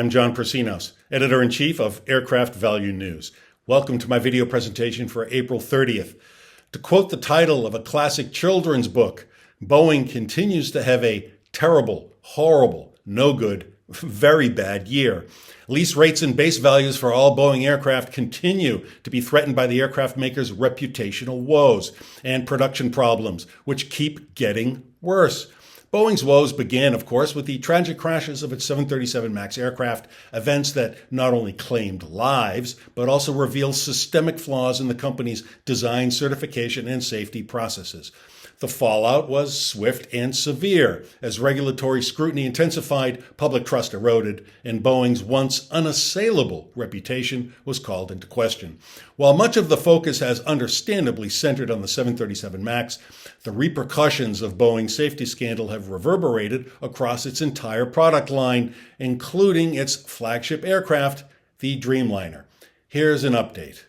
I'm John Prasinos, Editor-in-Chief of Aircraft Value News. Welcome to my video presentation for April 30th. To quote the title of a classic children's book, Boeing continues to have a terrible, horrible, no good, very bad year. Lease rates and base values for all Boeing aircraft continue to be threatened by the aircraft maker's reputational woes and production problems, which keep getting worse. Boeing's woes began, of course, with the tragic crashes of its 737 MAX aircraft, events that not only claimed lives, but also revealed systemic flaws in the company's design, certification, and safety processes. The fallout was swift and severe as regulatory scrutiny intensified, public trust eroded, and Boeing's once unassailable reputation was called into question. While much of the focus has understandably centered on the 737 MAX, the repercussions of Boeing's safety scandal have reverberated across its entire product line, including its flagship aircraft, the Dreamliner. Here's an update.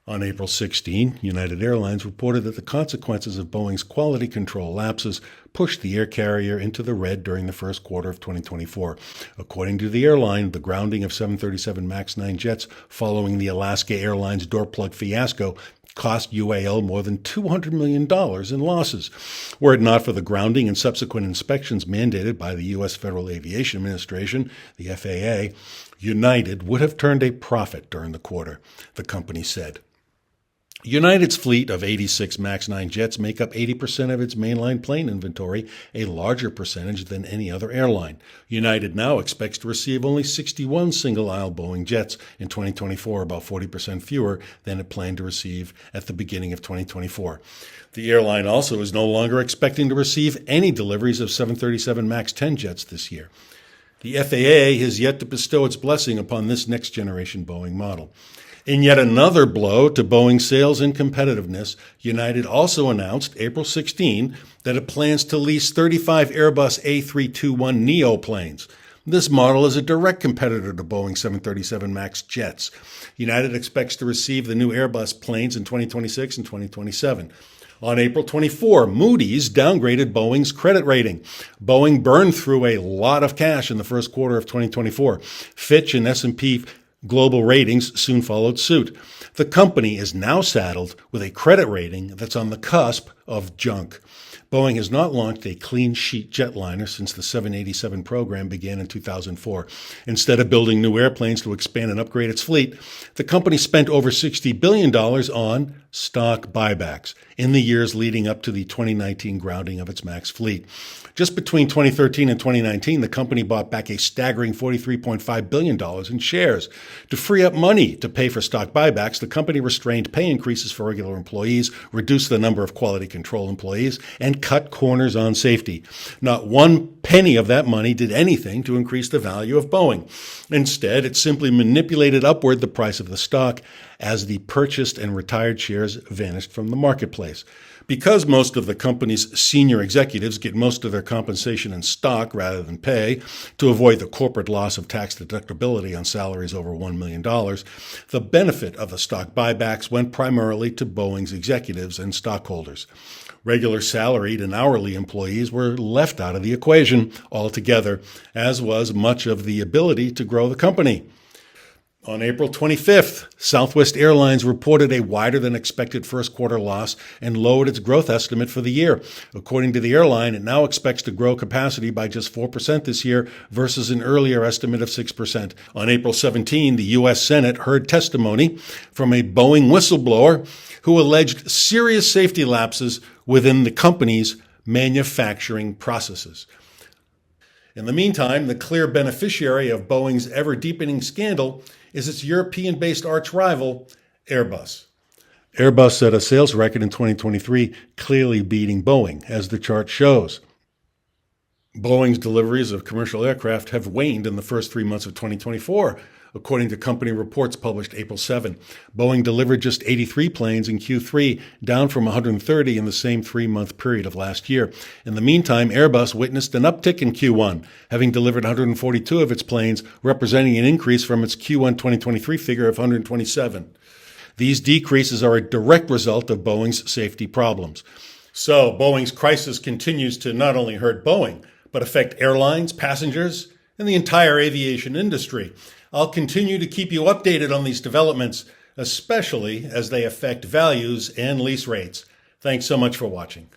On April 16, United Airlines reported that the consequences of Boeing's quality control lapses pushed the air carrier into the red during the first quarter of 2024. According to the airline, the grounding of 737 MAX 9 jets following the Alaska Airlines door plug fiasco cost UAL more than $200 million in losses. Were it not for the grounding and subsequent inspections mandated by the U.S. Federal Aviation Administration, the FAA, United would have turned a profit during the quarter, the company said. United's fleet of 86 MAX 9 jets make up 80% of its mainline plane inventory, a larger percentage than any other airline. United now expects to receive only 61 single-aisle Boeing jets in 2024, about 40% fewer than it planned to receive at the beginning of 2024. The airline also is no longer expecting to receive any deliveries of 737 MAX 10 jets this year. The FAA has yet to bestow its blessing upon this next-generation Boeing model. In yet another blow to Boeing sales and competitiveness, United also announced April 16 that it plans to lease 35 Airbus A321neo planes. This model is a direct competitor to Boeing 737 MAX jets. United expects to receive the new Airbus planes in 2026 and 2027. On April 24, Moody's downgraded Boeing's credit rating. Boeing burned through a lot of cash in the first quarter of 2024. Fitch and S&P Global Ratings soon followed suit. The company is now saddled with a credit rating that's on the cusp of junk. Boeing has not launched a clean sheet jetliner since the 787 program began in 2004. Instead of building new airplanes to expand and upgrade its fleet, the company spent over $60 billion on stock buybacks in the years leading up to the 2019 grounding of its MAX fleet. Just between 2013 and 2019, the company bought back a staggering $43.5 billion in shares. To free up money to pay for stock buybacks, the company restrained pay increases for regular employees, reduced the number of quality control employees, and cut corners on safety. Not one penny of that money did anything to increase the value of Boeing. Instead, it simply manipulated upward the price of the stock as the purchased and retired shares vanished from the marketplace. Because most of the company's senior executives get most of their compensation in stock rather than pay, to avoid the corporate loss of tax deductibility on salaries over $1 million, the benefit of the stock buybacks went primarily to Boeing's executives and stockholders. Regular salaried and hourly employees were left out of the equation altogether, as was much of the ability to grow the company. On April 25th, Southwest Airlines reported a wider-than-expected first-quarter loss and lowered its growth estimate for the year. According to the airline, it now expects to grow capacity by just 4% this year versus an earlier estimate of 6%. On April 17, the U.S. Senate heard testimony from a Boeing whistleblower who alleged serious safety lapses within the company's manufacturing processes. In the meantime, the clear beneficiary of Boeing's ever-deepening scandal is its European-based arch-rival, Airbus. Airbus set a sales record in 2023, clearly beating Boeing, as the chart shows. Boeing's deliveries of commercial aircraft have waned in the first 3 months of 2024, according to company reports published April 7. Boeing delivered just 83 planes in Q3, down from 130 in the same 3-month period of last year. In the meantime, Airbus witnessed an uptick in Q1, having delivered 142 of its planes, representing an increase from its Q1 2023 figure of 127. These decreases are a direct result of Boeing's safety problems. So Boeing's crisis continues to not only hurt Boeing, but affect airlines, passengers, and the entire aviation industry. I'll continue to keep you updated on these developments, especially as they affect values and lease rates. Thanks so much for watching.